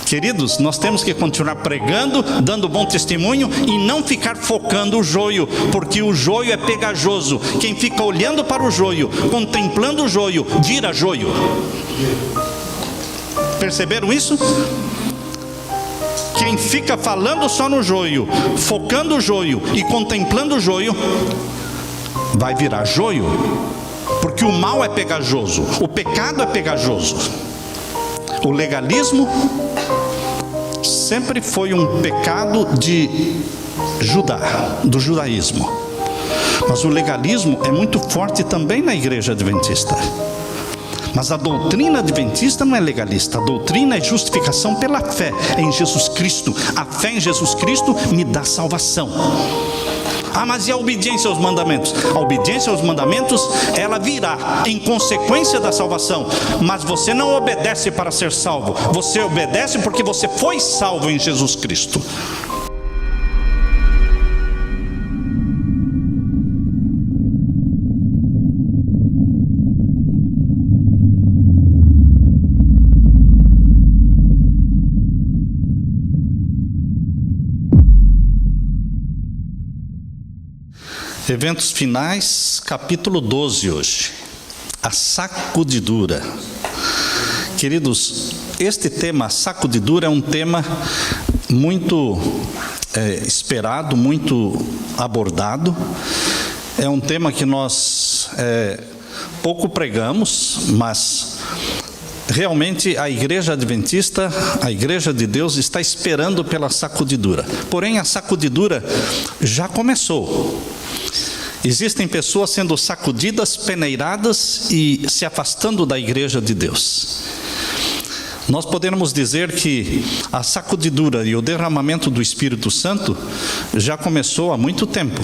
Queridos, nós temos que continuar pregando, dando bom testemunho e não ficar focando o joio, porque o joio é pegajoso. Quem fica olhando para o joio, contemplando o joio, vira joio. Perceberam isso? Quem fica falando só no joio, focando o joio e contemplando o joio, vai virar joio, porque o mal é pegajoso, o pecado é pegajoso. O legalismo sempre foi um pecado de Judá, do judaísmo. Mas o legalismo é muito forte também na igreja adventista. Mas a doutrina adventista não é legalista. A doutrina é justificação pela fé em Jesus Cristo. A fé em Jesus Cristo me dá salvação. Ah, mas e a obediência aos mandamentos? A obediência aos mandamentos, ela virá em consequência da salvação. Mas você não obedece para ser salvo. Você obedece porque você foi salvo em Jesus Cristo. Eventos finais, capítulo 12 hoje. A sacudidura. Queridos, este tema, sacudidura, é um tema muito esperado, muito abordado. É um tema que nós pouco pregamos, mas realmente a igreja adventista, a igreja de Deus, está esperando pela sacudidura. Porém, a sacudidura já começou. Existem pessoas sendo sacudidas, peneiradas e se afastando da igreja de Deus. Nós podemos dizer que a sacudidura e o derramamento do Espírito Santo já começou há muito tempo.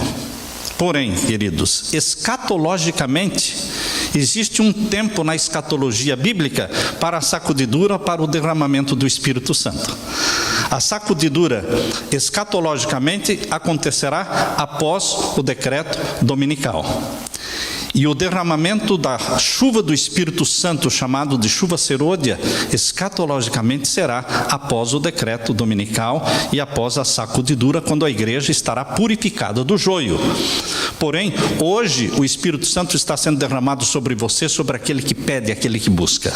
Porém, queridos, escatologicamente, existe um tempo na escatologia bíblica para a sacudidura, para o derramamento do Espírito Santo. A sacudidura, escatologicamente, acontecerá após o decreto dominical. E o derramamento da chuva do Espírito Santo, chamado de chuva serôdia, escatologicamente será após o decreto dominical e após a sacudidura, quando a igreja estará purificada do joio. Porém, hoje o Espírito Santo está sendo derramado sobre você, sobre aquele que pede, aquele que busca.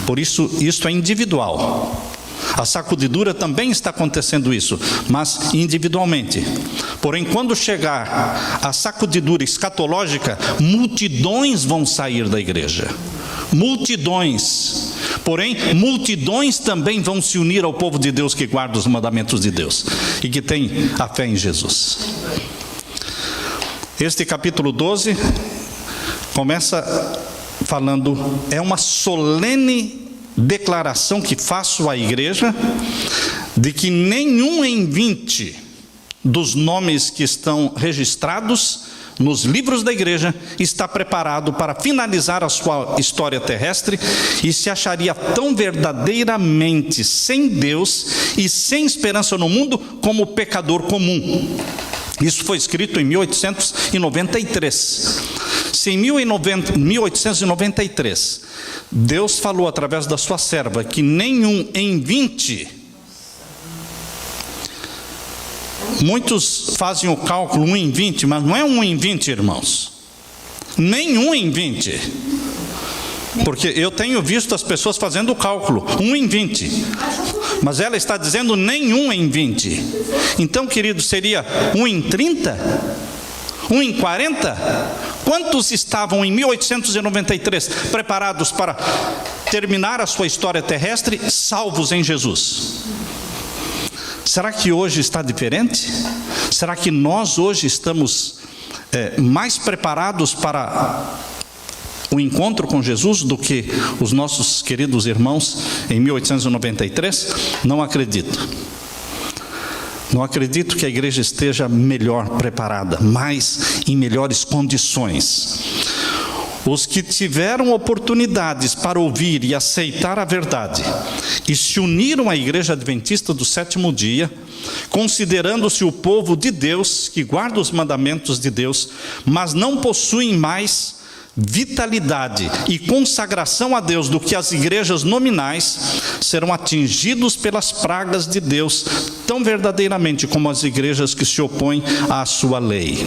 Por isso, isso é individual. A sacudidura também está acontecendo isso, mas individualmente. Porém, quando chegar a sacudidura escatológica, multidões vão sair da igreja. Multidões. Porém, multidões também vão se unir ao povo de Deus que guarda os mandamentos de Deus e que tem a fé em Jesus. Este capítulo 12 começa falando, é uma solene declaração que faço à igreja de que nenhum em 20 dos nomes que estão registrados nos livros da igreja está preparado para finalizar a sua história terrestre e se acharia tão verdadeiramente sem Deus e sem esperança no mundo como pecador comum. Isso foi escrito em 1893. Se em 1893 Deus falou através da sua serva que nenhum em 20, muitos fazem o cálculo 1 em 20, mas não é 1 em 20, irmãos. Nenhum em 20. Porque eu tenho visto as pessoas fazendo o cálculo 1 em 20. Mas ela está dizendo nenhum em 20. Então, querido, seria 1 em 30? 1 em 40? Quantos estavam em 1893 preparados para terminar a sua história terrestre, salvos em Jesus? Será que hoje está diferente? Será que nós hoje estamos mais preparados para o encontro com Jesus do que os nossos queridos irmãos em 1893? Não acredito. Não acredito que a igreja esteja melhor preparada, mas em melhores condições. Os que tiveram oportunidades para ouvir e aceitar a verdade e se uniram à igreja adventista do sétimo dia, considerando-se o povo de Deus, que guarda os mandamentos de Deus, mas não possuem mais vitalidade e consagração a Deus do que as igrejas nominais, serão atingidos pelas pragas de Deus, tão verdadeiramente como as igrejas que se opõem à sua lei.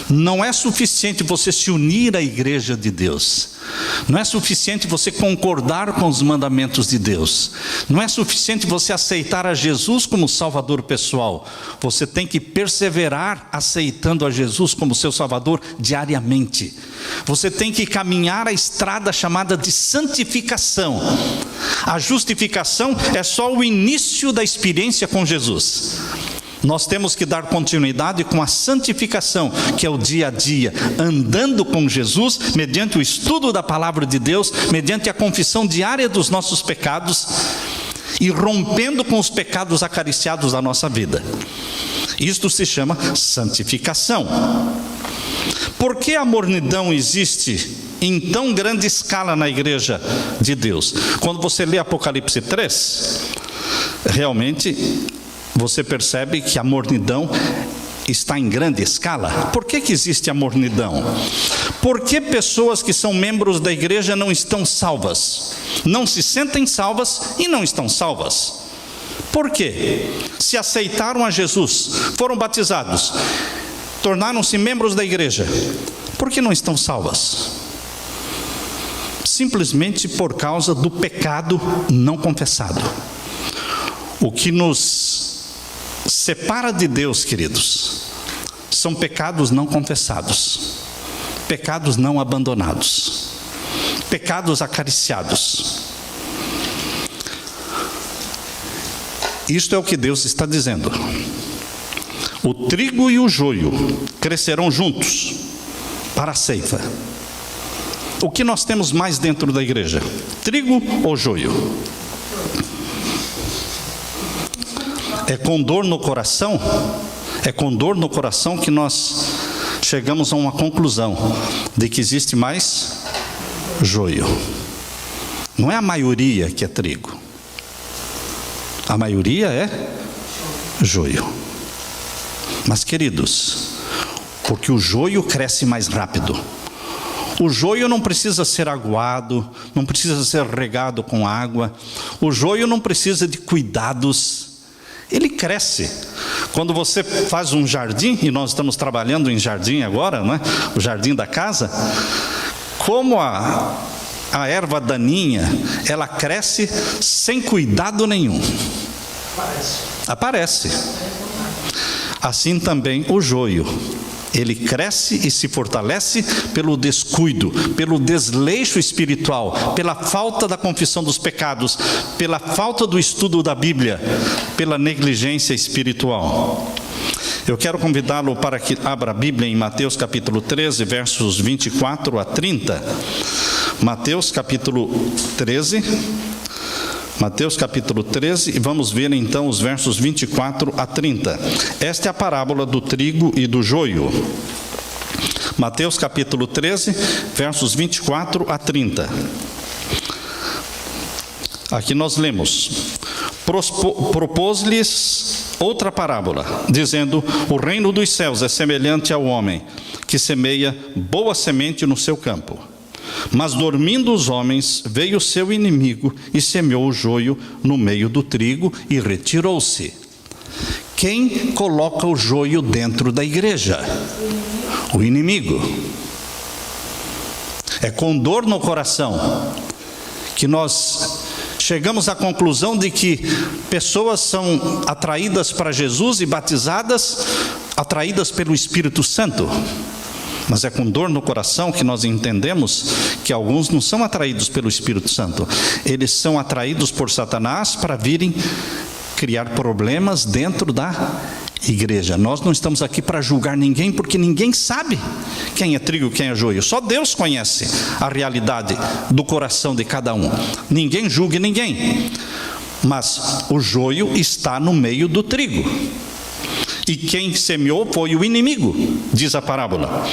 Não é suficiente você se unir à igreja de Deus. Não é suficiente você concordar com os mandamentos de Deus. Não é suficiente você aceitar a Jesus como Salvador pessoal. Você tem que perseverar aceitando a Jesus como seu Salvador diariamente. Você tem que caminhar a estrada chamada de santificação. A justificação é só o início da experiência com Jesus. Nós temos que dar continuidade com a santificação, que é o dia a dia, andando com Jesus, mediante o estudo da palavra de Deus, mediante a confissão diária dos nossos pecados e rompendo com os pecados acariciados da nossa vida. Isto se chama santificação. Por que a mornidão existe em tão grande escala na igreja de Deus? Quando você lê Apocalipse 3, realmente você percebe que a mornidão está em grande escala. Por que existe a mornidão? Porque pessoas que são membros da igreja não estão salvas, não se sentem salvas e não estão salvas. Por quê? Se aceitaram a Jesus, foram batizados, tornaram-se membros da igreja, por que não estão salvas? Simplesmente por causa do pecado não confessado. O que nos separa de Deus, queridos, são pecados não confessados, pecados não abandonados, pecados acariciados. Isto é o que Deus está dizendo. O trigo e o joio crescerão juntos para a ceifa. O que nós temos mais dentro da igreja? Trigo ou joio? É com dor no coração? É com dor no coração que nós chegamos a uma conclusão de que existe mais joio. Não é a maioria que é trigo. A maioria é joio. Mas, queridos, porque o joio cresce mais rápido. O joio não precisa ser aguado, não precisa ser regado com água. O joio não precisa de cuidados. Ele cresce. Quando você faz um jardim, e nós estamos trabalhando em jardim agora, não é? O jardim da casa, como a erva daninha, ela cresce sem cuidado nenhum. Aparece. Assim também o joio. Ele cresce e se fortalece pelo descuido, pelo desleixo espiritual, pela falta da confissão dos pecados, pela falta do estudo da Bíblia, pela negligência espiritual. Eu quero convidá-lo para que abra a Bíblia em Mateus capítulo 13, versos 24 a 30. Mateus capítulo 13. Mateus capítulo 13, e vamos ver então os versos 24 a 30. Esta é a parábola do trigo e do joio. Mateus capítulo 13, versos 24 a 30. Aqui nós lemos: propôs-lhes outra parábola, dizendo: o reino dos céus é semelhante ao homem que semeia boa semente no seu campo. Mas dormindo os homens, veio o seu inimigo e semeou o joio no meio do trigo e retirou-se. Quem coloca o joio dentro da igreja? O inimigo. É com dor no coração que nós chegamos à conclusão de que pessoas são atraídas para Jesus e batizadas, atraídas pelo Espírito Santo. Mas é com dor no coração que nós entendemos que alguns não são atraídos pelo Espírito Santo. Eles são atraídos por Satanás para virem criar problemas dentro da igreja. Nós não estamos aqui para julgar ninguém, porque ninguém sabe quem é trigo e quem é joio. Só Deus conhece a realidade do coração de cada um. Ninguém julgue ninguém. Mas o joio está no meio do trigo. E quem semeou foi o inimigo, diz a parábola.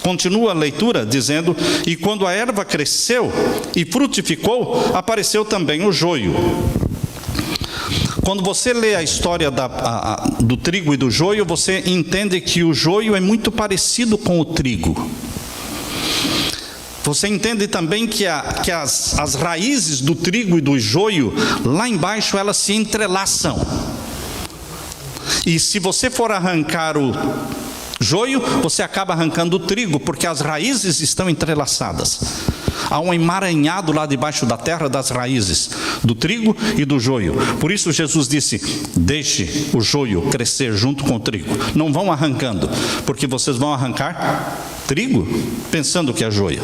Continua a leitura dizendo: e quando a erva cresceu e frutificou, apareceu também o joio. Quando você lê a história do trigo e do joio, você entende que o joio é muito parecido com o trigo. Você entende também que as raízes do trigo e do joio, lá embaixo, elas se entrelaçam. E se você for arrancar o joio, você acaba arrancando o trigo, porque as raízes estão entrelaçadas. Há um emaranhado lá debaixo da terra das raízes do trigo e do joio. Por isso Jesus disse: deixe o joio crescer junto com o trigo. Não vão arrancando, porque vocês vão arrancar trigo pensando que é joio.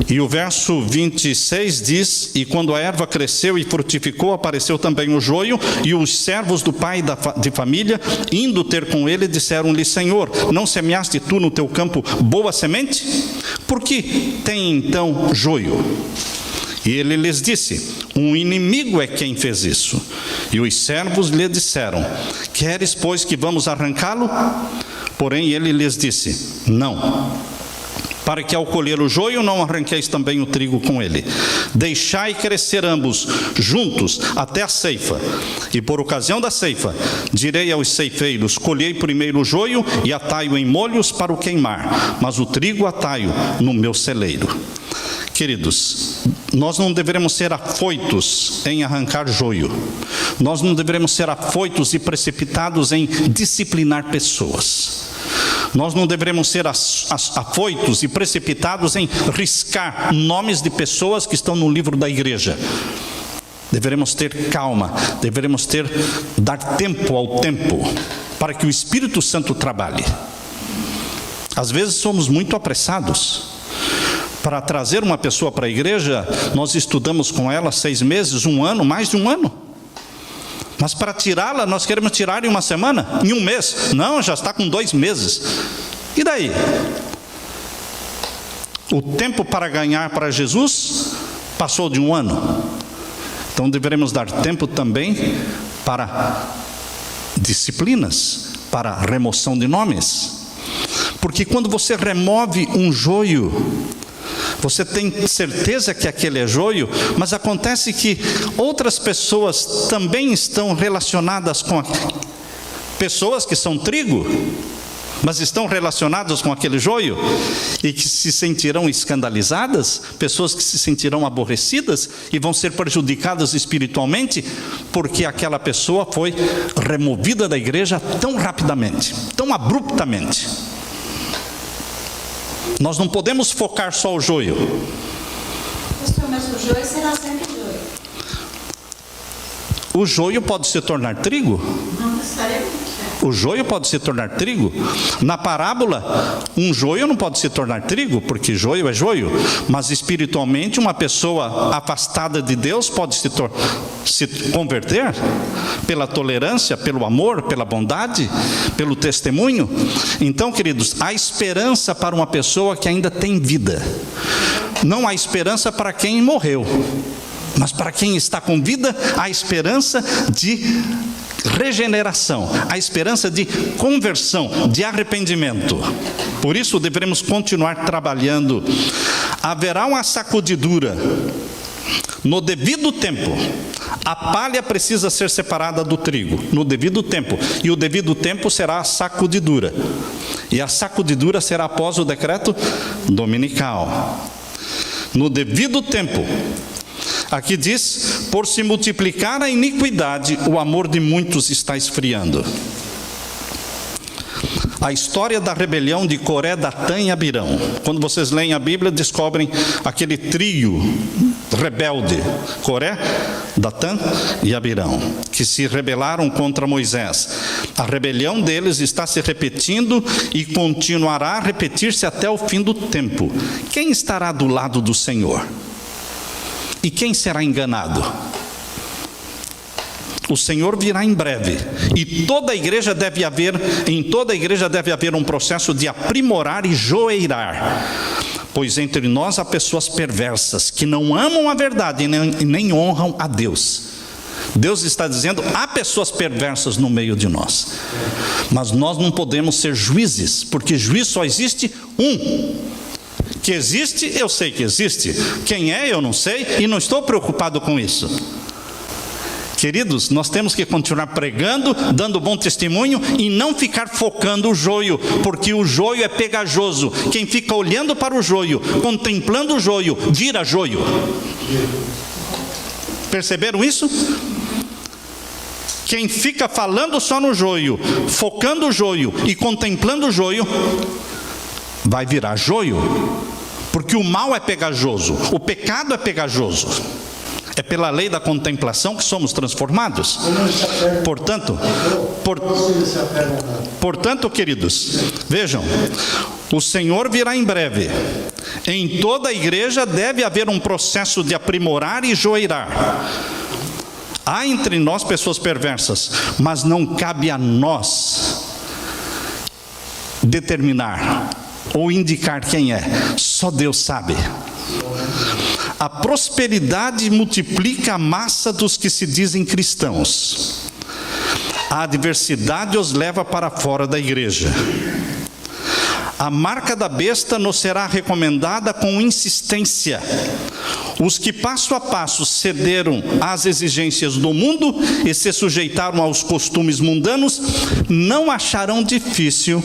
E o verso 26 diz: e quando a erva cresceu e frutificou, apareceu também o joio, e os servos do pai de família, indo ter com ele, disseram-lhe: Senhor, não semeaste tu no teu campo boa semente? Por que tem então joio? E ele lhes disse: um inimigo é quem fez isso. E os servos lhe disseram: queres, pois, que vamos arrancá-lo? Porém ele lhes disse: não, para que ao colher o joio não arranqueis também o trigo com ele. Deixai crescer ambos juntos até a ceifa. E por ocasião da ceifa, direi aos ceifeiros: colhei primeiro o joio e atai-o em molhos para o queimar, mas o trigo atai-o no meu celeiro. Queridos, nós não deveremos ser afoitos em arrancar joio. Nós não deveremos ser afoitos e precipitados em disciplinar pessoas. Nós não devemos ser afoitos e precipitados em riscar nomes de pessoas que estão no livro da igreja. Deveremos ter calma, deveremos dar tempo ao tempo, para que o Espírito Santo trabalhe. Às vezes somos muito apressados. Para trazer uma pessoa para a igreja, nós estudamos com ela 6 meses, 1 ano, mais de 1 ano. Mas para tirá-la, nós queremos tirar em 1 semana, em 1 mês. Não, já está com 2 meses. E daí? O tempo para ganhar para Jesus passou de 1 ano. Então deveremos dar tempo também para disciplinas, para remoção de nomes. Porque quando você remove um joio, você tem certeza que aquele é joio, mas acontece que outras pessoas também estão relacionadas com pessoas que são trigo, mas estão relacionadas com aquele joio, e que se sentirão escandalizadas, pessoas que se sentirão aborrecidas e vão ser prejudicadas espiritualmente, porque aquela pessoa foi removida da igreja tão rapidamente, tão abruptamente. Nós não podemos focar só o joio. Mas o joio será sempre joio. O joio pode se tornar trigo? Não necessariamente. O joio pode se tornar trigo. Na parábola, um joio não pode se tornar trigo, porque joio é joio. Mas espiritualmente, uma pessoa afastada de Deus pode se converter pela tolerância, pelo amor, pela bondade, pelo testemunho. Então, queridos, há esperança para uma pessoa que ainda tem vida. Não há esperança para quem morreu, mas para quem está com vida, há esperança de regeneração, a esperança de conversão, de arrependimento. Por isso devemos continuar trabalhando. Haverá uma sacudidura no devido tempo. A palha precisa ser separada do trigo no devido tempo, e o devido tempo será a sacudidura, e a sacudidura será após o decreto dominical. No devido tempo. Aqui diz: por se multiplicar a iniquidade, o amor de muitos está esfriando. A história da rebelião de Coré, Datã e Abirão. Quando vocês leem a Bíblia, descobrem aquele trio rebelde: Coré, Datã e Abirão, que se rebelaram contra Moisés. A rebelião deles está se repetindo e continuará a repetir-se até o fim do tempo. Quem estará do lado do Senhor? E quem será enganado? O Senhor virá em breve, e em toda a igreja deve haver um processo de aprimorar e joeirar, pois entre nós há pessoas perversas que não amam a verdade e nem honram a Deus. Deus está dizendo: há pessoas perversas no meio de nós, mas nós não podemos ser juízes, porque juiz só existe um. Que existe, eu sei que existe. Quem é, eu não sei, e não estou preocupado com isso. Queridos, nós temos que continuar pregando, dando bom testemunho e não ficar focando o joio, porque o joio é pegajoso. Quem fica olhando para o joio, contemplando o joio, vira joio. Perceberam isso? Quem fica falando só no joio, focando o joio e contemplando o joio, vai virar joio, porque o mal é pegajoso, o pecado é pegajoso. É pela lei da contemplação que somos transformados. Portanto, queridos, vejam, o Senhor virá em breve. Em toda a igreja deve haver um processo de aprimorar e joeirar. Há entre nós pessoas perversas, mas não cabe a nós determinar ou indicar quem é. Só Deus sabe. A prosperidade multiplica a massa dos que se dizem cristãos. A adversidade os leva para fora da igreja. A marca da besta nos será recomendada com insistência. Os que passo a passo cederam às exigências do mundo e se sujeitaram aos costumes mundanos, não acharão difícil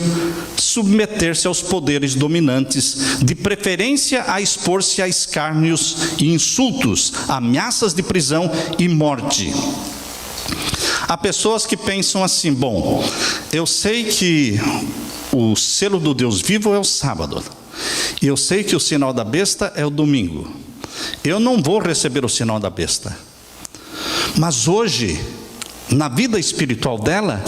submeter-se aos poderes dominantes, de preferência a expor-se a escárnios e insultos, ameaças de prisão e morte. Há pessoas que pensam assim: bom, eu sei que o selo do Deus vivo é o sábado, e eu sei que o sinal da besta é o domingo. Eu não vou receber o sinal da besta. Mas hoje, na vida espiritual dela,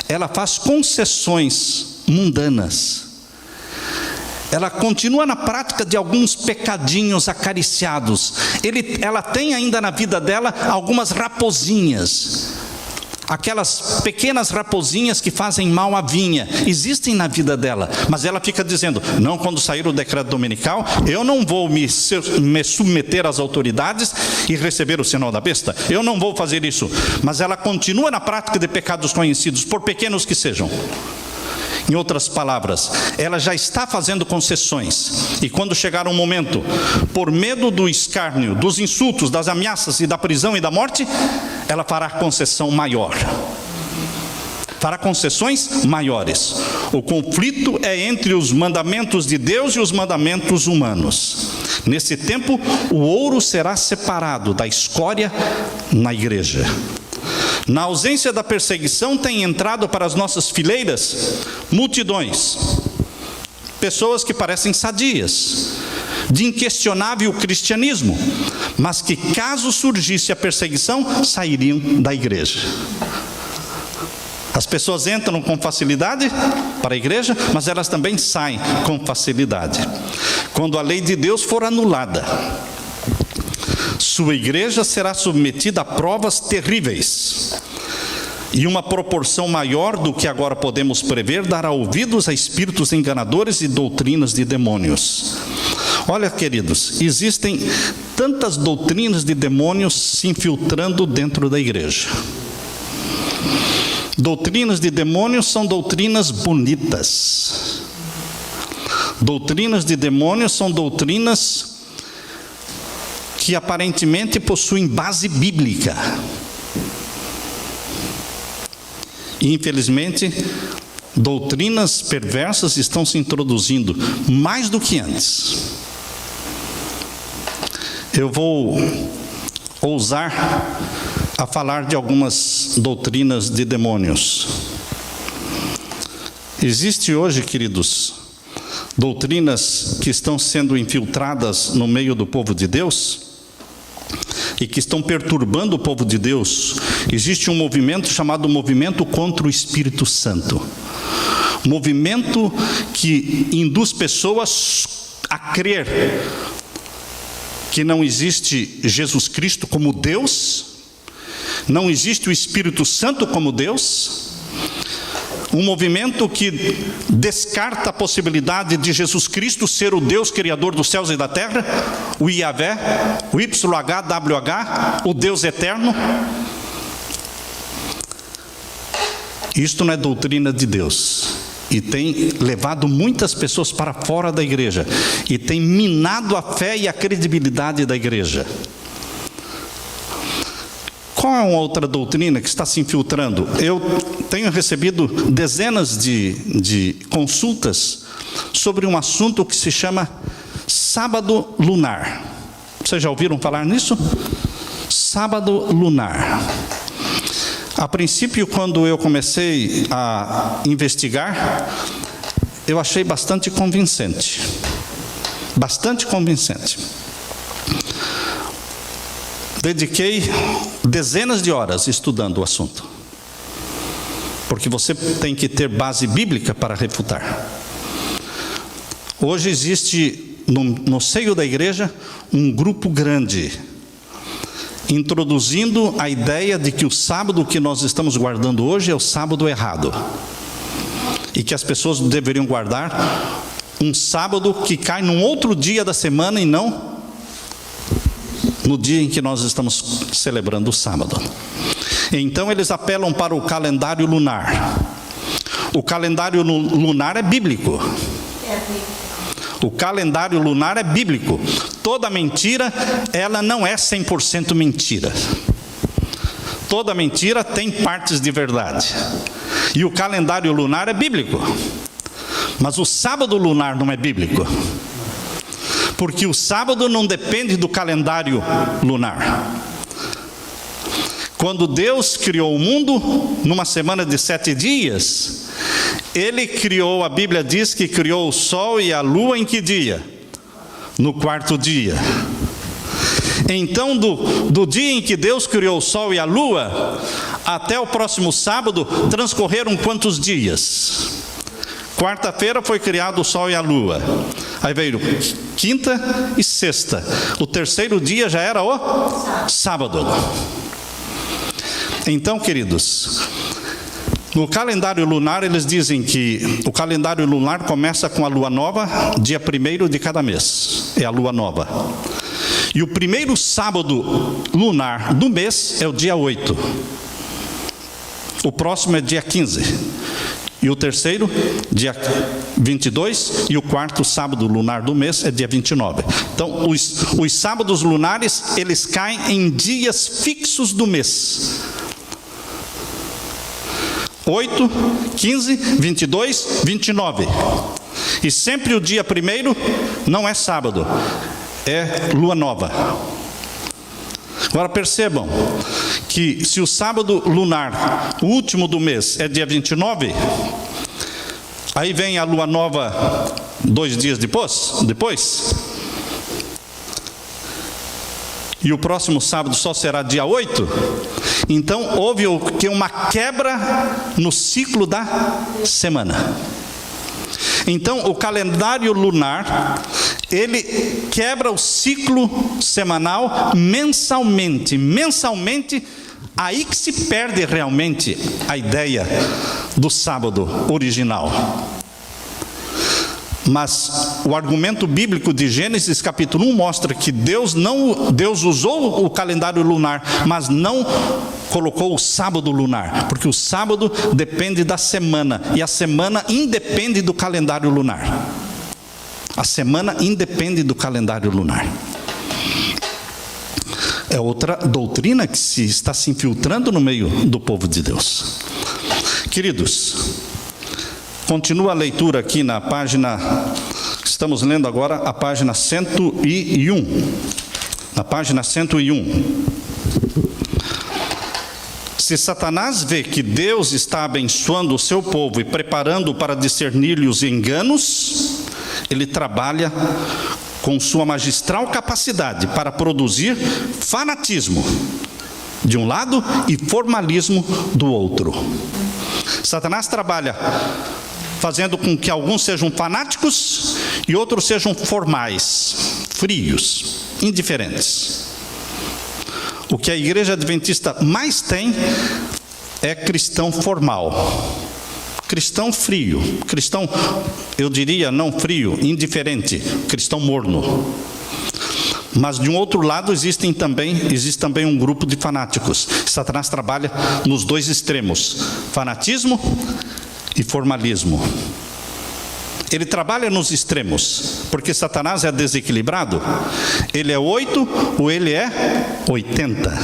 ela faz concessões mundanas. Ela continua na prática de alguns pecadinhos acariciados. Ela tem ainda na vida dela algumas raposinhas. Aquelas pequenas raposinhas que fazem mal à vinha, existem na vida dela, mas ela fica dizendo: não, quando sair o decreto dominical, eu não vou me submeter às autoridades e receber o sinal da besta, eu não vou fazer isso. Mas ela continua na prática de pecados conhecidos, por pequenos que sejam. Em outras palavras, ela já está fazendo concessões, e quando chegar um momento, por medo do escárnio, dos insultos, das ameaças e da prisão e da morte, ela fará concessão maior. Fará concessões maiores. O conflito é entre os mandamentos de Deus e os mandamentos humanos. Nesse tempo, o ouro será separado da escória na igreja. Na ausência da perseguição, tem entrado para as nossas fileiras multidões, pessoas que parecem sadias, de inquestionável cristianismo, mas que, caso surgisse a perseguição, sairiam da igreja. As pessoas entram com facilidade para a igreja, mas elas também saem com facilidade. Quando a lei de Deus for anulada, sua igreja será submetida a provas terríveis, e uma proporção maior do que agora podemos prever dará ouvidos a espíritos enganadores e doutrinas de demônios. Olha, queridos, existem tantas doutrinas de demônios se infiltrando dentro da igreja. Doutrinas de demônios são doutrinas bonitas. Doutrinas de demônios são doutrinas que aparentemente possuem base bíblica. E, infelizmente, doutrinas perversas estão se introduzindo mais do que antes. Eu vou ousar a falar de algumas doutrinas de demônios. Existe hoje, queridos, doutrinas que estão sendo infiltradas no meio do povo de Deus e que estão perturbando o povo de Deus. Existe um movimento chamado Movimento contra o Espírito Santo. Movimento que induz pessoas a crer que não existe Jesus Cristo como Deus, não existe o Espírito Santo como Deus. Um movimento que descarta a possibilidade de Jesus Cristo ser o Deus Criador dos céus e da terra, o Yahvé, o YHWH, o Deus eterno. Isto não é doutrina de Deus, e tem levado muitas pessoas para fora da igreja, e tem minado a fé e a credibilidade da igreja. Qual é uma outra doutrina que está se infiltrando? Eu tenho recebido dezenas de consultas sobre um assunto que se chama sábado lunar. Vocês já ouviram falar nisso? Sábado lunar. A princípio, quando eu comecei a investigar, eu achei bastante convincente. Bastante convincente. Dediquei dezenas de horas estudando o assunto. Porque você tem que ter base bíblica para refutar. Hoje existe, no seio da igreja, um grupo grande, introduzindo a ideia de que o sábado que nós estamos guardando hoje é o sábado errado. E que as pessoas deveriam guardar um sábado que cai num outro dia da semana e não no dia em que nós estamos celebrando o sábado. Então eles apelam para o calendário lunar. O calendário lunar é bíblico. O calendário lunar é bíblico. Toda mentira, ela não é 100% mentira. Toda mentira tem partes de verdade. E o calendário lunar é bíblico. Mas o sábado lunar não é bíblico. Porque o sábado não depende do calendário lunar. Quando Deus criou o mundo, numa semana de 7 dias, Ele criou, a Bíblia diz que criou o sol e a lua em que dia? No 4º dia. Então, do dia em que Deus criou o sol e a lua, até o próximo sábado, transcorreram quantos dias? Quarta-feira foi criado o sol e a lua. Aí veio quinta e sexta. O terceiro dia já era o sábado. Então, queridos, no calendário lunar eles dizem que o calendário lunar começa com a lua nova, dia 1º de cada mês. É a lua nova. E o primeiro sábado lunar do mês é o dia 8. O próximo é dia 15. E o terceiro, dia 22, e o quarto sábado lunar do mês é dia 29. Então, os sábados lunares, eles caem em dias fixos do mês. 8, 15, 22, 29. E sempre o dia 1º não é sábado, é lua nova. Agora percebam que se o sábado lunar, o último do mês, é dia 29, aí vem a lua nova 2 dias depois, e o próximo sábado só será dia 8, então houve uma quebra no ciclo da semana. Então o calendário lunar, ele quebra o ciclo semanal mensalmente. Mensalmente, aí que se perde realmente a ideia do sábado original. Mas o argumento bíblico de Gênesis capítulo 1 mostra que Deus usou o calendário lunar, mas não colocou o sábado lunar, porque o sábado depende da semana, e a semana independe do calendário lunar. A semana independe do calendário lunar. É outra doutrina que está se infiltrando no meio do povo de Deus. Queridos, continua a leitura aqui na página, estamos lendo agora a página 101. Na página 101. Se Satanás vê que Deus está abençoando o seu povo e preparando para discernir-lhe os enganos, ele trabalha com sua magistral capacidade para produzir fanatismo de um lado e formalismo do outro. Satanás trabalha fazendo com que alguns sejam fanáticos e outros sejam formais, frios, indiferentes. O que a igreja adventista mais tem é cristão formal. Cristão frio, cristão, eu diria não frio, indiferente, cristão morno. Mas de um outro lado existe também um grupo de fanáticos. Satanás trabalha nos dois extremos, fanatismo e formalismo. Ele trabalha nos extremos, porque Satanás é desequilibrado. Ele é 8 ou ele é 80.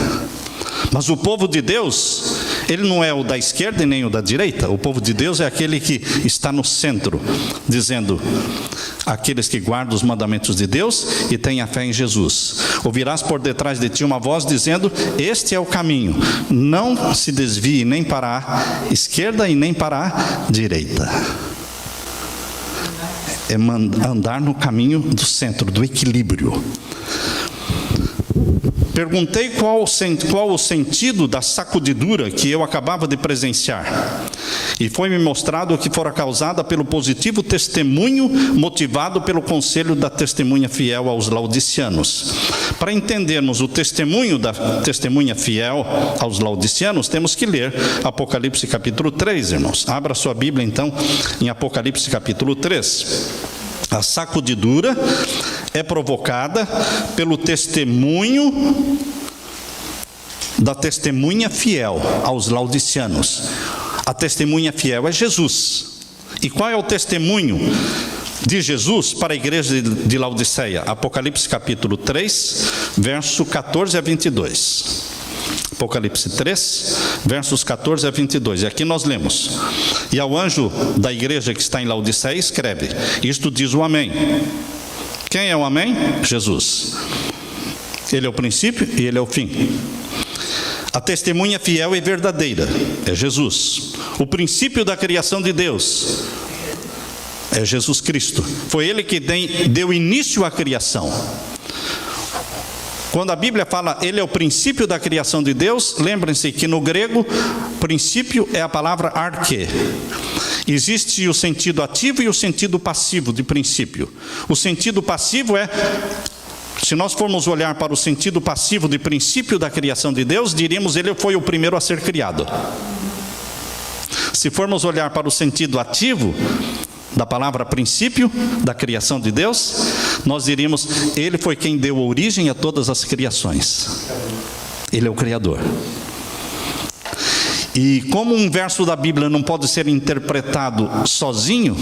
Mas o povo de Deus, ele não é o da esquerda e nem o da direita. O povo de Deus é aquele que está no centro, dizendo: aqueles que guardam os mandamentos de Deus e têm a fé em Jesus. Ouvirás por detrás de ti uma voz dizendo: este é o caminho, não se desvie nem para a esquerda e nem para a direita. É andar no caminho do centro, do equilíbrio. Perguntei qual o sentido da sacudidura que eu acabava de presenciar. E foi-me mostrado que fora causada pelo positivo testemunho motivado pelo conselho da testemunha fiel aos laodiceanos. Para entendermos o testemunho da testemunha fiel aos laodiceanos, temos que ler Apocalipse capítulo 3, irmãos. Abra sua Bíblia, então, em Apocalipse capítulo 3. A sacudidura é provocada pelo testemunho da testemunha fiel aos laodiceanos. A testemunha fiel é Jesus. E qual é o testemunho de Jesus para a igreja de Laodiceia? Apocalipse capítulo 3, verso 14 a 22. Apocalipse 3, versos 14 a 22. E aqui nós lemos: e ao anjo da igreja que está em Laodiceia escreve: isto diz o Amém. Quem é o Amém? Jesus. Ele é o princípio e ele é o fim. A testemunha fiel e verdadeira é Jesus. O princípio da criação de Deus é Jesus Cristo. Foi ele que deu início à criação. Quando a Bíblia fala ele é o princípio da criação de Deus, lembrem-se que no grego, princípio é a palavra arche. Existe o sentido ativo e o sentido passivo de princípio. O sentido passivo é, se nós formos olhar para o sentido passivo de princípio da criação de Deus, diríamos ele foi o primeiro a ser criado. Se formos olhar para o sentido ativo da palavra princípio da criação de Deus, nós diríamos ele foi quem deu origem a todas as criações. Ele é o Criador. E como um verso da Bíblia não pode ser interpretado sozinho,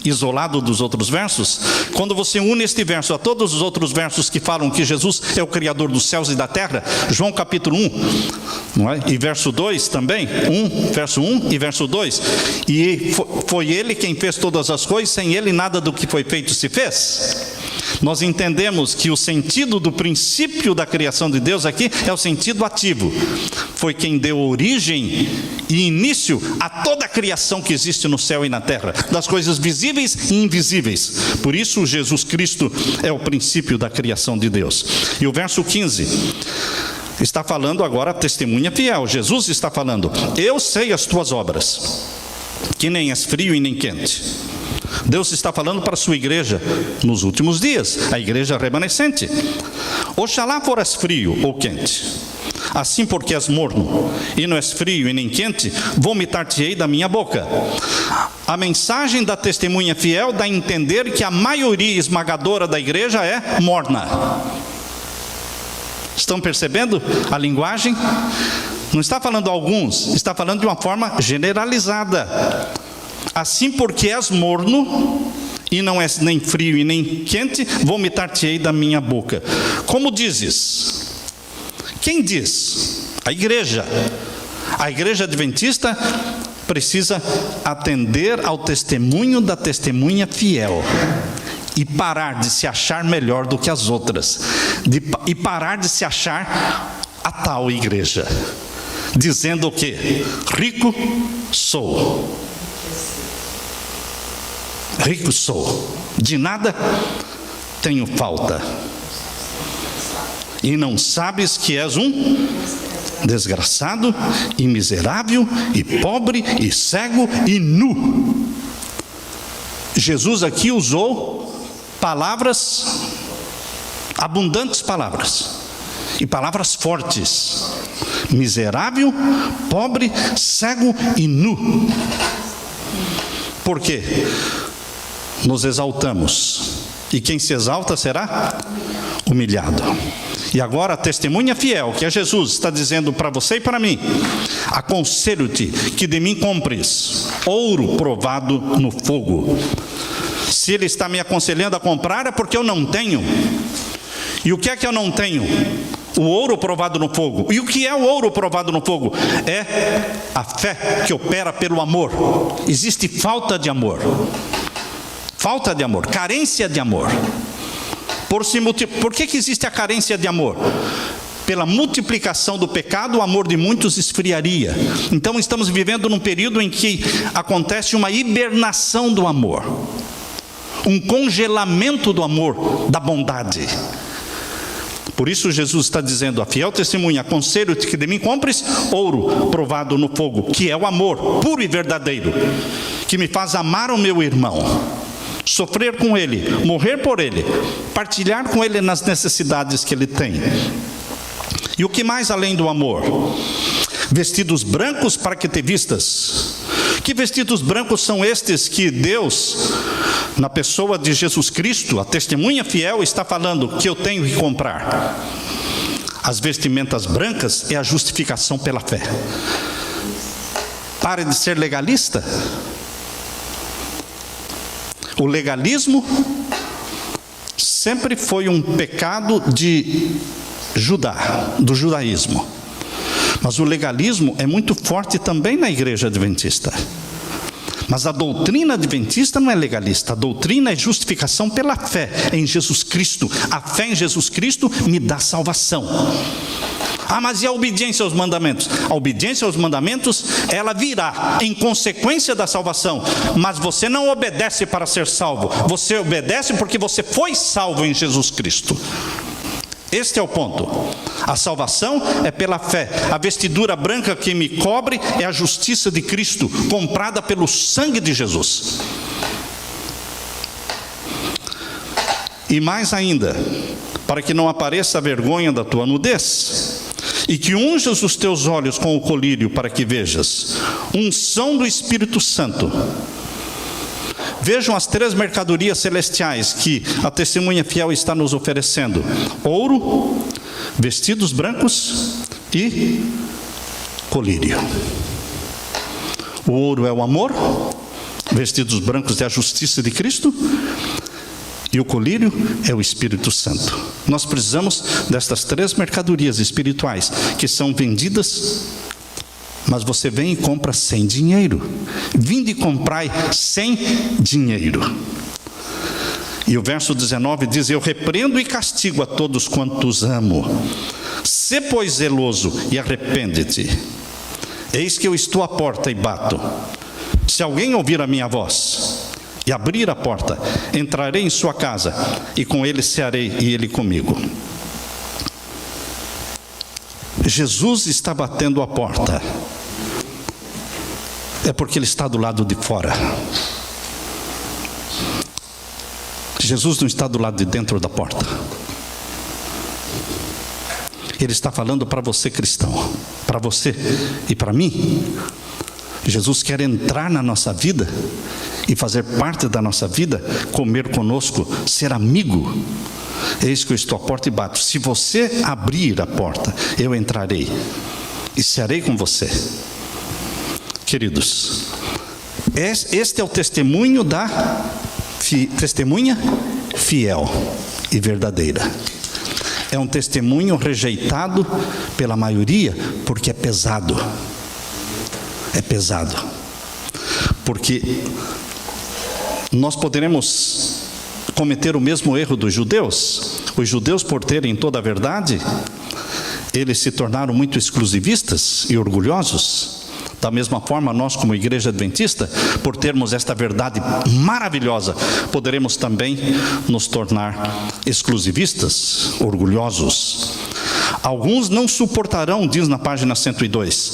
isolado dos outros versos, quando você une este verso a todos os outros versos que falam que Jesus é o Criador dos céus e da terra, João capítulo 1, não é? E verso 2 também, verso 1 e verso 2, e foi ele quem fez todas as coisas, sem ele nada do que foi feito se fez. Nós entendemos que o sentido do princípio da criação de Deus aqui é o sentido ativo. Foi quem deu origem e início a toda a criação que existe no céu e na terra, das coisas visíveis e invisíveis. Por isso Jesus Cristo é o princípio da criação de Deus. E o verso 15 está falando agora a testemunha fiel. Jesus está falando: eu sei as tuas obras, que nem és frio e nem quente. Deus está falando para a sua igreja nos últimos dias, a igreja remanescente. Oxalá foras frio ou quente. Assim, porque és morno e não és frio e nem quente, vomitar-te-ei da minha boca. A mensagem da testemunha fiel dá a entender que a maioria esmagadora da igreja é morna. Estão percebendo a linguagem? Não está falando alguns, está falando de uma forma generalizada. Assim, porque és morno e não és nem frio e nem quente, vomitar-te-ei da minha boca. Como dizes? Quem diz? A igreja. A igreja adventista precisa atender ao testemunho da testemunha fiel e parar de se achar melhor do que as outras, e parar de se achar a tal igreja, dizendo o quê? Rico sou. Rico sou, de nada tenho falta. E não sabes que és um desgraçado e miserável e pobre e cego e nu. Jesus aqui usou palavras, abundantes palavras, e palavras fortes: miserável, pobre, cego e nu. Por quê? Nos exaltamos, e quem se exalta será humilhado. E agora a testemunha fiel, que é Jesus, está dizendo para você e para mim: aconselho-te que de mim compres ouro provado no fogo. Se ele está me aconselhando a comprar, é porque eu não tenho. E o que é que eu não tenho? o ouro provado no fogo. E o que é o ouro provado no fogo? É a fé que opera pelo amor. Existe falta de amor. Falta de amor, carência de amor. Por que existe a carência de amor? Pela multiplicação do pecado, o amor de muitos esfriaria. Então estamos vivendo num período em que acontece uma hibernação do amor, um congelamento do amor, da bondade. Por isso Jesus está dizendo: a fiel testemunha, aconselho-te que de mim compres ouro provado no fogo, que é o amor puro e verdadeiro, que me faz amar o meu irmão, sofrer com ele, morrer por ele, partilhar com ele nas necessidades que ele tem. E o que mais além do amor? Vestidos brancos para que te vistas. Que vestidos brancos são estes que Deus, na pessoa de Jesus Cristo, a testemunha fiel, está falando que eu tenho que comprar? As vestimentas brancas é a justificação pela fé. Pare de ser legalista. O legalismo sempre foi um pecado do judaísmo. Mas o legalismo é muito forte também na igreja adventista. Mas a doutrina adventista não é legalista. A doutrina é justificação pela fé em Jesus Cristo. A fé em Jesus Cristo me dá salvação. Mas e a obediência aos mandamentos? A obediência aos mandamentos, ela virá em consequência da salvação. Mas você não obedece para ser salvo. Você obedece porque você foi salvo em Jesus Cristo. Este é o ponto. A salvação é pela fé. A vestidura branca que me cobre é a justiça de Cristo, comprada pelo sangue de Jesus. E mais ainda, para que não apareça a vergonha da tua nudez, e que unjas os teus olhos com o colírio para que vejas. Unção do Espírito Santo. Vejam as 3 mercadorias celestiais que a testemunha fiel está nos oferecendo: ouro, vestidos brancos e colírio. O ouro é o amor, vestidos brancos é a justiça de Cristo, e o colírio é o Espírito Santo. Nós precisamos destas 3 mercadorias espirituais que são vendidas. Mas você vem e compra sem dinheiro. Vinde e comprai sem dinheiro. E o verso 19 diz: eu repreendo e castigo a todos quantos amo. Sê, pois, zeloso e arrepende-te. Eis que eu estou à porta e bato. Se alguém ouvir a minha voz e abrir a porta, entrarei em sua casa, e com ele cearei e ele comigo. Jesus está batendo a porta. É porque ele está do lado de fora. Jesus não está do lado de dentro da porta. Ele está falando para você, cristão, para você e para mim. Jesus quer entrar na nossa vida e fazer parte da nossa vida, comer conosco, ser amigo. Eis que eu estou à porta e bato. Se você abrir a porta, eu entrarei e cearei com você. Queridos, este é o testemunho da testemunha fiel e verdadeira. É um testemunho rejeitado pela maioria porque é pesado. É pesado. Porque nós poderemos cometer o mesmo erro dos judeus. Os judeus, por terem toda a verdade, eles se tornaram muito exclusivistas e orgulhosos. Da mesma forma, nós como igreja adventista, por termos esta verdade maravilhosa, poderemos também nos tornar exclusivistas, orgulhosos. Alguns não suportarão, diz na página 102,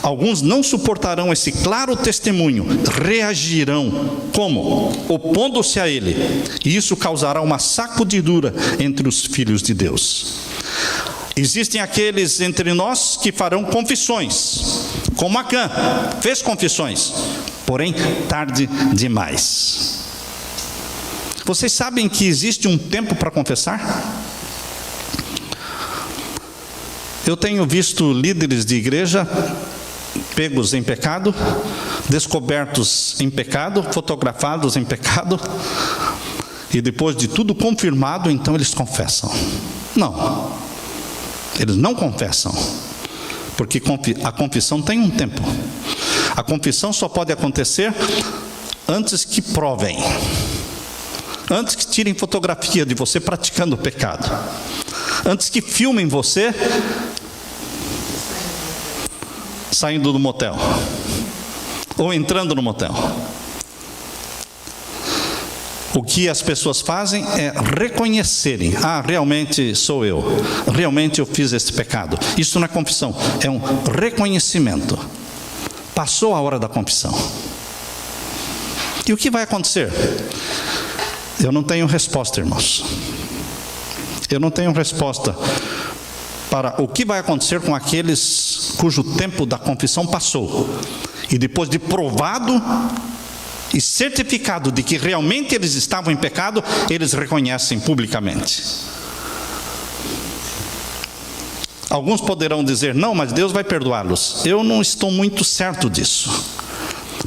alguns não suportarão esse claro testemunho, reagirão. Como? Opondo-se a ele. E isso causará uma sacudidura entre os filhos de Deus. Existem aqueles entre nós que farão confissões, como Acã fez confissões, porém tarde demais. Vocês sabem que existe um tempo para confessar? Eu tenho visto líderes de igreja pegos em pecado, descobertos em pecado, fotografados em pecado, e depois de tudo confirmado, então eles confessam. Não. Eles não confessam, porque a confissão tem um tempo. A confissão só pode acontecer antes que provem, antes que tirem fotografia de você praticando o pecado, antes que filmem você saindo do motel ou entrando no motel. O que as pessoas fazem é reconhecerem: ah, realmente sou eu, realmente eu fiz esse pecado. Isso não é confissão, é um reconhecimento. Passou a hora da confissão. E o que vai acontecer? Eu não tenho resposta, irmãos. Eu não tenho resposta para o que vai acontecer com aqueles cujo tempo da confissão passou, e depois de provado e certificado de que realmente eles estavam em pecado, eles reconhecem publicamente. Alguns poderão dizer: não, mas Deus vai perdoá-los. Eu não estou muito certo disso,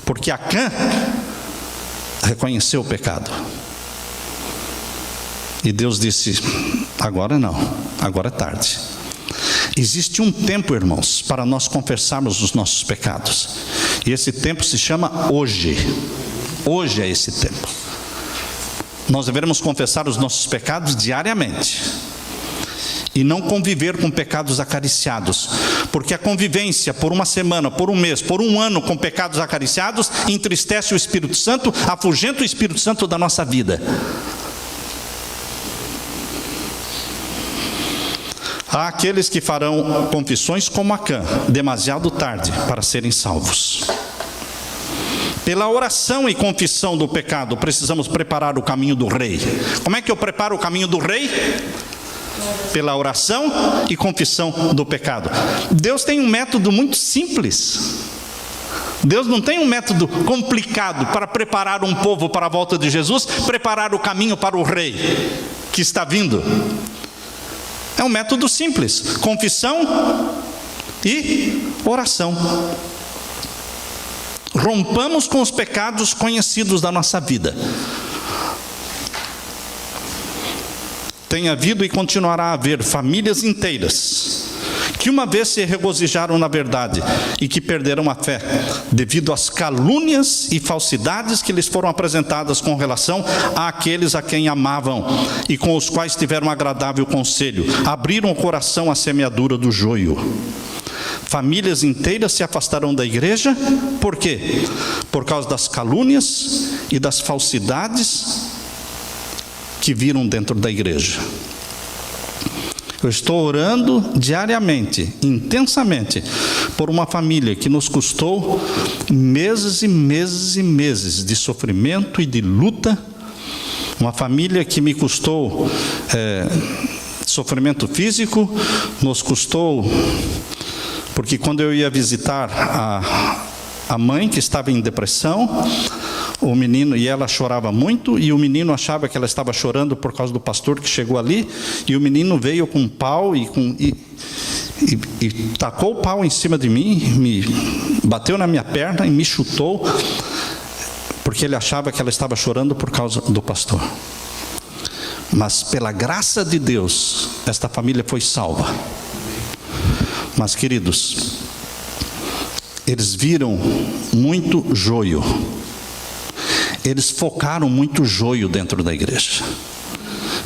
porque Acã reconheceu o pecado, e Deus disse: agora não, agora é tarde. Existe um tempo, irmãos, para nós confessarmos os nossos pecados, e esse tempo se chama hoje. Hoje é esse tempo. Nós devemos confessar os nossos pecados diariamente, e não conviver com pecados acariciados, porque a convivência por uma semana, por um mês, por um ano com pecados acariciados entristece o Espírito Santo, afugenta o Espírito Santo da nossa vida. Há aqueles que farão confissões como Acã, demasiado tarde para serem salvos. Pela oração e confissão do pecado, precisamos preparar o caminho do rei. Como é que eu preparo o caminho do rei? Pela oração e confissão do pecado. Deus tem um método muito simples. Deus não tem um método complicado para preparar um povo para a volta de Jesus, preparar o caminho para o rei que está vindo. É um método simples: confissão e oração. Rompamos com os pecados conhecidos da nossa vida. Tem havido e continuará a haver famílias inteiras que uma vez se regozijaram na verdade e que perderam a fé devido às calúnias e falsidades que lhes foram apresentadas com relação àqueles a quem amavam e com os quais tiveram agradável conselho. Abriram o coração à semeadura do joio. Famílias inteiras se afastarão da igreja. Por quê? Por causa das calúnias e das falsidades que viram dentro da igreja. Eu estou orando diariamente, intensamente, por uma família que nos custou meses e meses e meses de sofrimento e de luta. Uma família que me custou sofrimento físico, nos custou, porque quando eu ia visitar a mãe que estava em depressão, o menino, e ela chorava muito, e o menino achava que ela estava chorando por causa do pastor que chegou ali, e o menino veio com um pau e tacou o pau em cima de mim, me bateu na minha perna e me chutou, porque ele achava que ela estava chorando por causa do pastor. Mas pela graça de Deus, esta família foi salva. Mas, queridos, eles viram muito joio. Eles focaram muito joio dentro da igreja.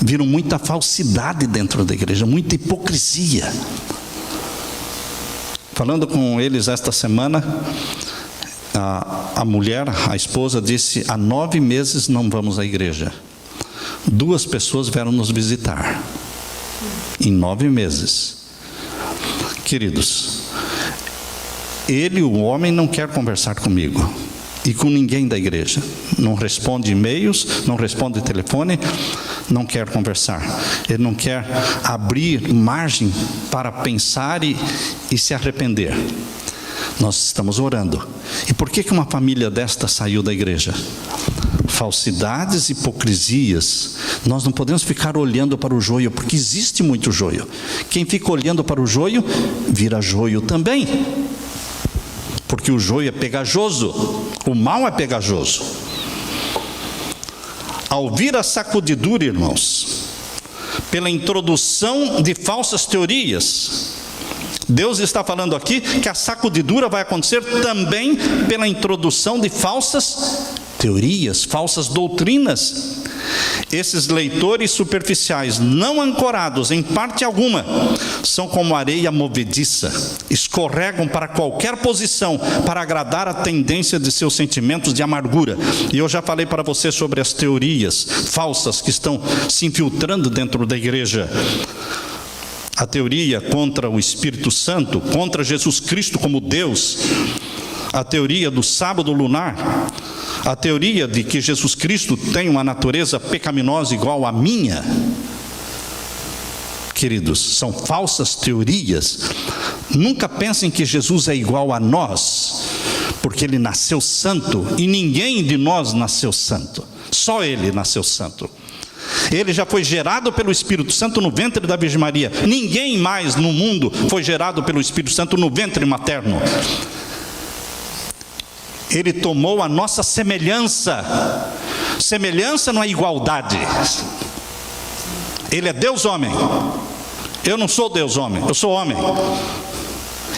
Viram muita falsidade dentro da igreja, muita hipocrisia. Falando com eles esta semana, a mulher, a esposa, disse: há 9 meses não vamos à igreja. 2 pessoas vieram nos visitar. Em 9 meses. Queridos, o homem, não quer conversar comigo e com ninguém da igreja. Não responde e-mails, não responde telefone, não quer conversar. Ele não quer abrir margem para pensar e se arrepender. Nós estamos orando. E por que uma família desta saiu da igreja? Falsidades, hipocrisias. Nós não podemos ficar olhando para o joio, porque existe muito joio. Quem fica olhando para o joio, vira joio também. Porque o joio é pegajoso, o mal é pegajoso. Ao vir a sacudidura, irmãos, pela introdução de falsas teorias. Deus está falando aqui que a sacudidura vai acontecer também pela introdução de falsas teorias, falsas doutrinas. Esses leitores superficiais, não ancorados em parte alguma, são como areia movediça, escorregam para qualquer posição para agradar a tendência de seus sentimentos de amargura. E eu já falei para você sobre as teorias falsas que estão se infiltrando dentro da igreja. A teoria contra o Espírito Santo, contra Jesus Cristo como Deus, a teoria do sábado lunar, a teoria de que Jesus Cristo tem uma natureza pecaminosa igual à minha. Queridos, são falsas teorias. Nunca pensem que Jesus é igual a nós, porque Ele nasceu santo, e ninguém de nós nasceu santo, só Ele nasceu santo. Ele já foi gerado pelo Espírito Santo no ventre da Virgem Maria. Ninguém mais no mundo foi gerado pelo Espírito Santo no ventre materno. Ele tomou a nossa semelhança. Semelhança não é igualdade. Ele é Deus homem. Eu não sou Deus homem, eu sou homem.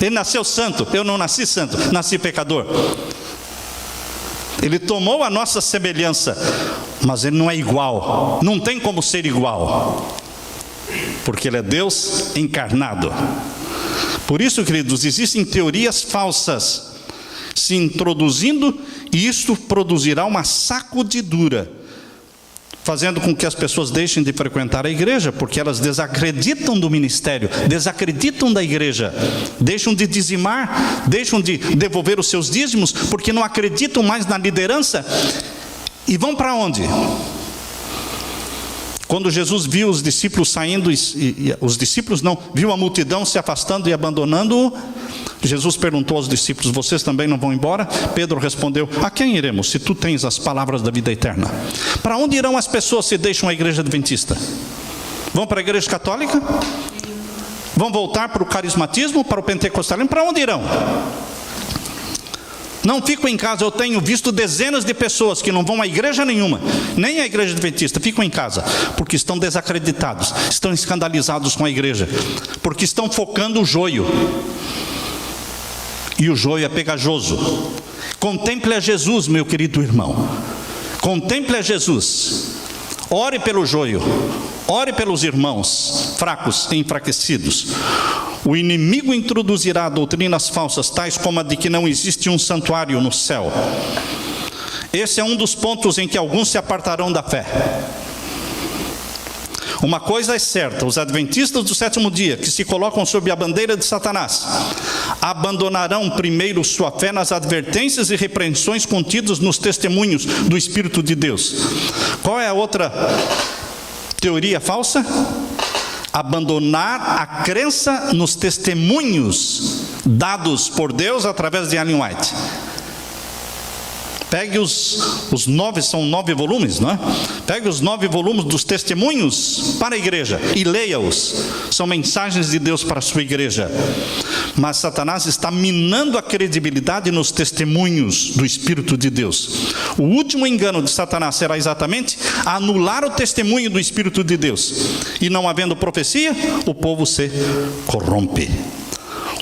Ele nasceu santo, eu não nasci santo, nasci pecador. Ele tomou a nossa semelhança, mas Ele não é igual, não tem como ser igual, porque Ele é Deus encarnado. Por isso, queridos, existem teorias falsas se introduzindo, e isto produzirá uma sacudidura, fazendo com que as pessoas deixem de frequentar a igreja, porque elas desacreditam do ministério, desacreditam da igreja, deixam de dizimar, deixam de devolver os seus dízimos, porque não acreditam mais na liderança, e vão para onde? Quando Jesus viu os discípulos saindo, os discípulos não, viu a multidão se afastando e abandonando-o, Jesus perguntou aos discípulos: vocês também não vão embora? Pedro respondeu: a quem iremos, se tu tens as palavras da vida eterna? Para onde irão as pessoas se deixam a igreja adventista? Vão para a igreja católica? Vão voltar para o carismatismo, para o pentecostalismo? Para onde irão? Não ficam em casa. Eu tenho visto dezenas de pessoas que não vão a igreja nenhuma, nem a igreja adventista, ficam em casa, porque estão desacreditados, estão escandalizados com a igreja, porque estão focando o joio, e o joio é pegajoso. Contemple a Jesus, meu querido irmão, contemple a Jesus, ore pelo joio, ore pelos irmãos fracos e enfraquecidos. O inimigo introduzirá doutrinas falsas, tais como a de que não existe um santuário no céu. Esse é um dos pontos em que alguns se apartarão da fé. Uma coisa é certa: os adventistas do sétimo dia, que se colocam sob a bandeira de Satanás, abandonarão primeiro sua fé nas advertências e repreensões contidas nos testemunhos do Espírito de Deus. Qual é a outra teoria falsa? Abandonar a crença nos testemunhos dados por Deus através de Ellen White. Pegue os 9, são 9 volumes, não é? Pegue os 9 volumes dos testemunhos para a igreja e leia-os. São mensagens de Deus para a sua igreja. Mas Satanás está minando a credibilidade nos testemunhos do Espírito de Deus. O último engano de Satanás será exatamente anular o testemunho do Espírito de Deus. E não havendo profecia, o povo se corrompe.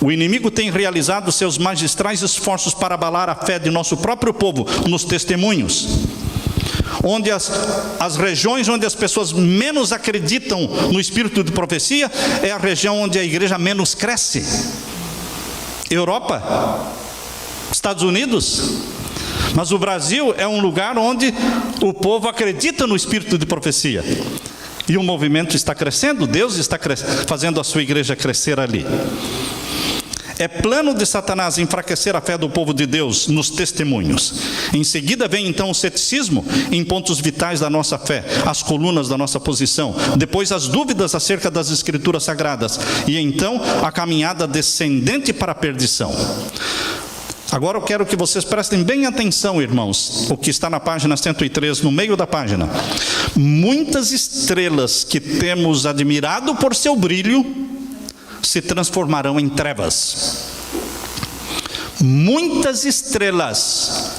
O inimigo tem realizado seus magistrais esforços para abalar a fé de nosso próprio povo nos testemunhos. Onde as regiões onde as pessoas menos acreditam no espírito de profecia é a região onde a igreja menos cresce. Europa, Estados Unidos. Mas o Brasil é um lugar onde o povo acredita no espírito de profecia. E o movimento está crescendo, Deus está fazendo a sua igreja crescer ali. É plano de Satanás enfraquecer a fé do povo de Deus nos testemunhos. Em seguida vem então o ceticismo em pontos vitais da nossa fé, as colunas da nossa posição, depois as dúvidas acerca das escrituras sagradas, e então a caminhada descendente para a perdição. Agora eu quero que vocês prestem bem atenção, irmãos, o que está na página 103, no meio da página. Muitas estrelas que temos admirado por seu brilho se transformarão em trevas. Muitas estrelas.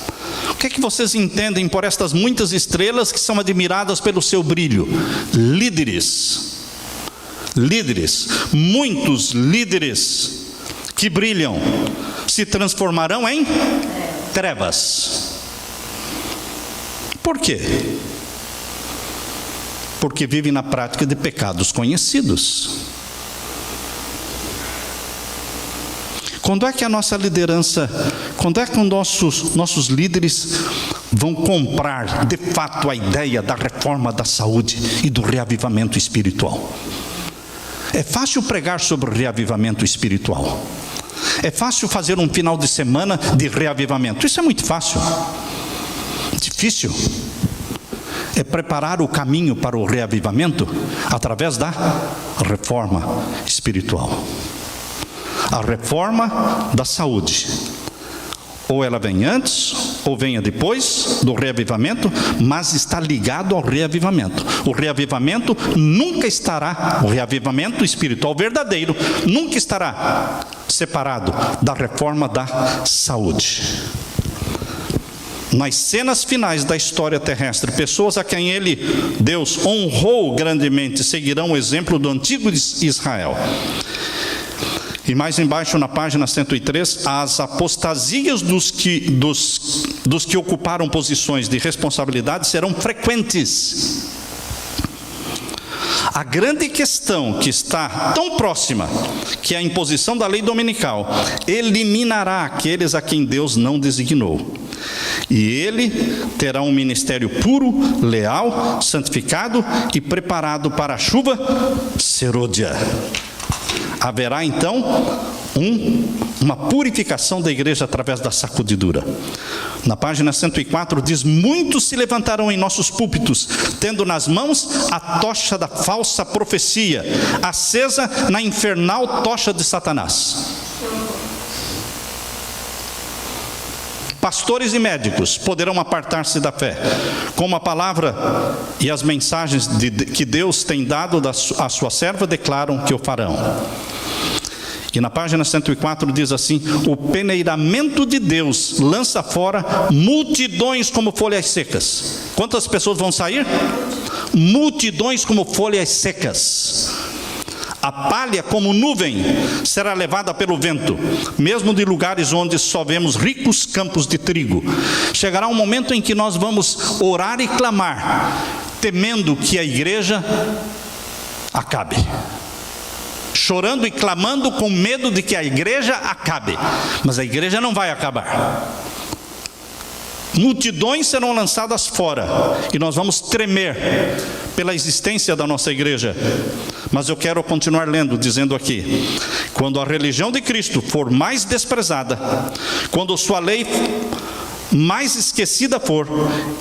O que é que vocês entendem por estas muitas estrelas que são admiradas pelo seu brilho? Líderes, líderes, muitos líderes que brilham, se transformarão em trevas. Por quê? Porque vivem na prática de pecados conhecidos. Quando é que a nossa liderança, quando é que os nossos líderes vão comprar de fato a ideia da reforma da saúde e do reavivamento espiritual? É fácil pregar sobre o reavivamento espiritual. É fácil fazer um final de semana de reavivamento. Isso é muito fácil. Difícil é preparar o caminho para o reavivamento através da reforma espiritual. A reforma da saúde, ou ela vem antes, ou venha depois do reavivamento, mas está ligado ao reavivamento. O reavivamento nunca estará, o reavivamento espiritual verdadeiro, nunca estará separado da reforma da saúde. Nas cenas finais da história terrestre, pessoas a quem Deus honrou grandemente, seguirão o exemplo do antigo Israel. E mais embaixo, na página 103, as apostasias dos que ocuparam posições de responsabilidade serão frequentes. A grande questão que está tão próxima, que é a imposição da lei dominical, eliminará aqueles a quem Deus não designou. E ele terá um ministério puro, leal, santificado e preparado para a chuva serôdia. Haverá então uma purificação da igreja através da sacudidura. Na página 104 diz: muitos se levantarão em nossos púlpitos, tendo nas mãos a tocha da falsa profecia, acesa na infernal tocha de Satanás. Pastores e médicos poderão apartar-se da fé, como a palavra e as mensagens que Deus tem dado à sua serva declaram que o farão. E na página 104 diz assim: o peneiramento de Deus lança fora multidões como folhas secas. Quantas pessoas vão sair? Multidões como folhas secas. A palha, como nuvem, será levada pelo vento, mesmo de lugares onde só vemos ricos campos de trigo. Chegará um momento em que nós vamos orar e clamar, temendo que a igreja acabe. Chorando e clamando com medo de que a igreja acabe. Mas a igreja não vai acabar. Multidões serão lançadas fora e nós vamos tremer pela existência da nossa igreja. Mas eu quero continuar lendo, dizendo aqui: quando a religião de Cristo for mais desprezada, quando sua lei mais esquecida for,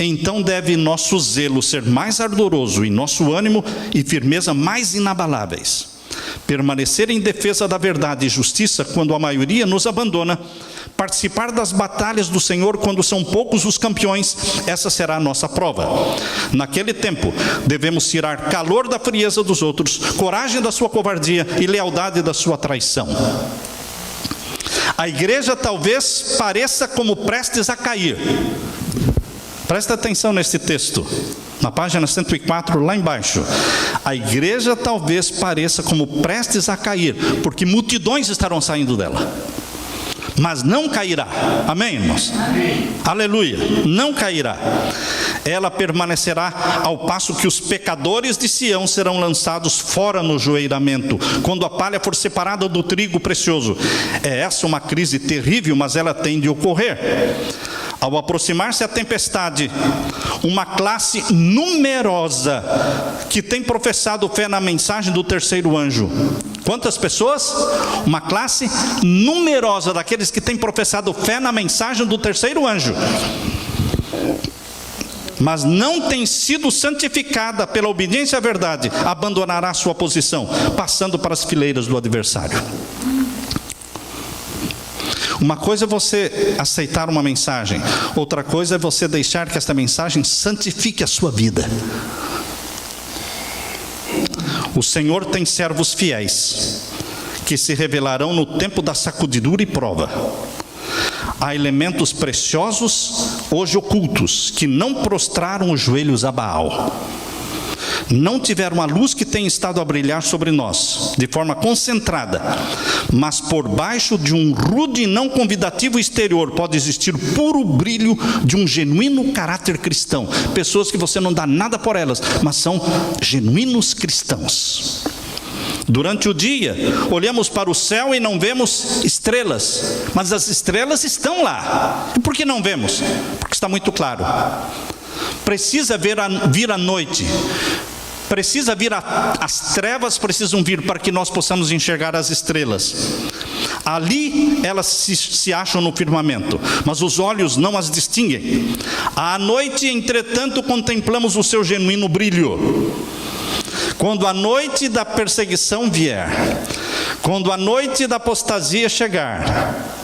então deve nosso zelo ser mais ardoroso e nosso ânimo e firmeza mais inabaláveis. Permanecer em defesa da verdade e justiça quando a maioria nos abandona, participar das batalhas do Senhor quando são poucos os campeões, essa será a nossa prova. Naquele tempo, devemos tirar calor da frieza dos outros, coragem da sua covardia e lealdade da sua traição. A igreja talvez pareça como prestes a cair. Presta atenção nesse texto. Na página 104, lá embaixo. A igreja talvez pareça como prestes a cair, porque multidões estarão saindo dela. Mas não cairá. Amém, irmãos? Amém. Aleluia. Não cairá. Ela permanecerá ao passo que os pecadores de Sião serão lançados fora no joeiramento, quando a palha for separada do trigo precioso. É essa uma crise terrível, mas ela tem de ocorrer. Ao aproximar-se a tempestade, uma classe numerosa que tem professado fé na mensagem do terceiro anjo. Quantas pessoas? Uma classe numerosa daqueles que têm professado fé na mensagem do terceiro anjo, mas não tem sido santificada pela obediência à verdade, abandonará sua posição, passando para as fileiras do adversário. Uma coisa é você aceitar uma mensagem, outra coisa é você deixar que esta mensagem santifique a sua vida. O Senhor tem servos fiéis, que se revelarão no tempo da sacudidura e prova. Há elementos preciosos, hoje ocultos, que não prostraram os joelhos a Baal. não tiveram a luz que tem estado a brilhar sobre nós, de forma concentrada, mas por baixo de um rude e não convidativo exterior pode existir puro brilho de um genuíno caráter cristão. Pessoas que você não dá nada por elas, mas são genuínos cristãos. Durante o dia, olhamos para o céu e não vemos estrelas, mas as estrelas estão lá. E por que não vemos? Porque está muito claro. Precisa vir a noite, precisa vir as trevas precisam vir para que nós possamos enxergar as estrelas. Ali elas se acham no firmamento, mas os olhos não as distinguem. À noite, entretanto, contemplamos o seu genuíno brilho. Quando a noite da perseguição vier, quando a noite da apostasia chegar,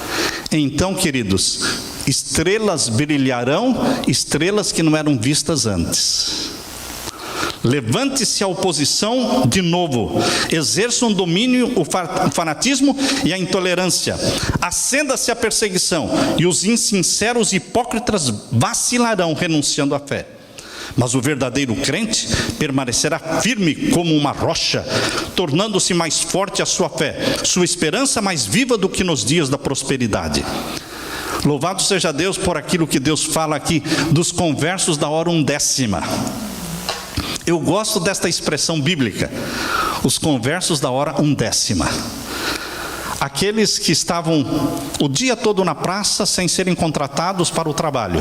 então, queridos, estrelas brilharão, estrelas que não eram vistas antes. Levante-se a oposição de novo, exerça um domínio, o fanatismo e a intolerância, acenda-se a perseguição, e os insinceros hipócritas vacilarão, renunciando à fé. Mas o verdadeiro crente permanecerá firme como uma rocha, tornando-se mais forte a sua fé, sua esperança mais viva do que nos dias da prosperidade. Louvado seja Deus por aquilo que Deus fala aqui dos conversos da hora undécima. Eu gosto desta expressão bíblica, os conversos da hora undécima. Aqueles que estavam o dia todo na praça sem serem contratados para o trabalho.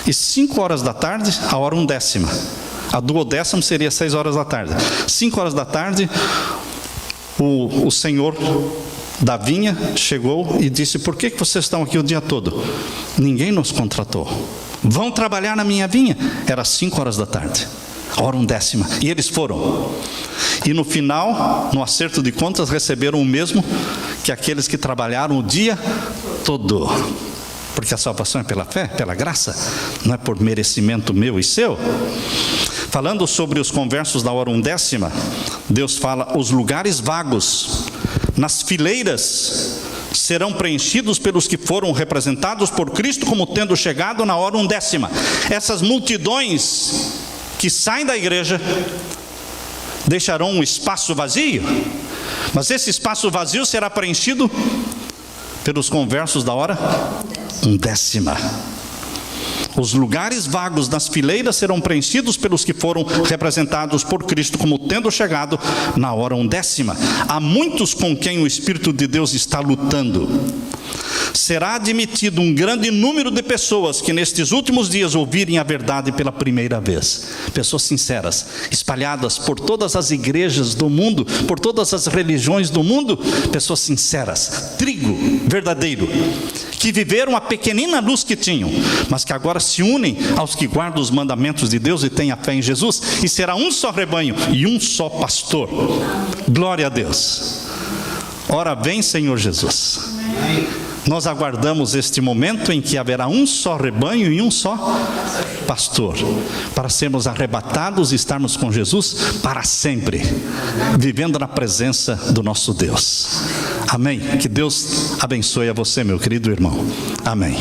E 5 horas da tarde, a hora undécima. A duodécima seria 6 horas da tarde. 5 horas da tarde, o senhor da vinha chegou e disse: por que vocês estão aqui o dia todo? Ninguém nos contratou. Vão trabalhar na minha vinha? Era 5 horas da tarde, a hora undécima. E eles foram. E no final, no acerto de contas, receberam o mesmo que aqueles que trabalharam o dia todo. Porque a salvação é pela fé, pela graça, não é por merecimento meu e seu. Falando sobre os conversos da hora undécima, Deus fala: os lugares vagos nas fileiras serão preenchidos pelos que foram representados por Cristo como tendo chegado na hora undécima. Essas multidões que saem da igreja deixarão um espaço vazio, mas esse espaço vazio será preenchido pelos conversos da hora undécima. Os lugares vagos nas fileiras serão preenchidos pelos que foram representados por Cristo como tendo chegado na hora undécima. Há muitos com quem o Espírito de Deus está lutando. Será admitido um grande número de pessoas que nestes últimos dias ouvirem a verdade pela primeira vez. Pessoas sinceras, espalhadas por todas as igrejas do mundo, por todas as religiões do mundo. Pessoas sinceras, trigo verdadeiro, que viveram a pequenina luz que tinham, mas que agora se unem aos que guardam os mandamentos de Deus e têm a fé em Jesus, e será um só rebanho e um só pastor. Glória a Deus. Ora vem, Senhor Jesus. Nós aguardamos este momento em que haverá um só rebanho e um só pastor, para sermos arrebatados e estarmos com Jesus para sempre, vivendo na presença do nosso Deus. Amém. Que Deus abençoe a você, meu querido irmão. Amém.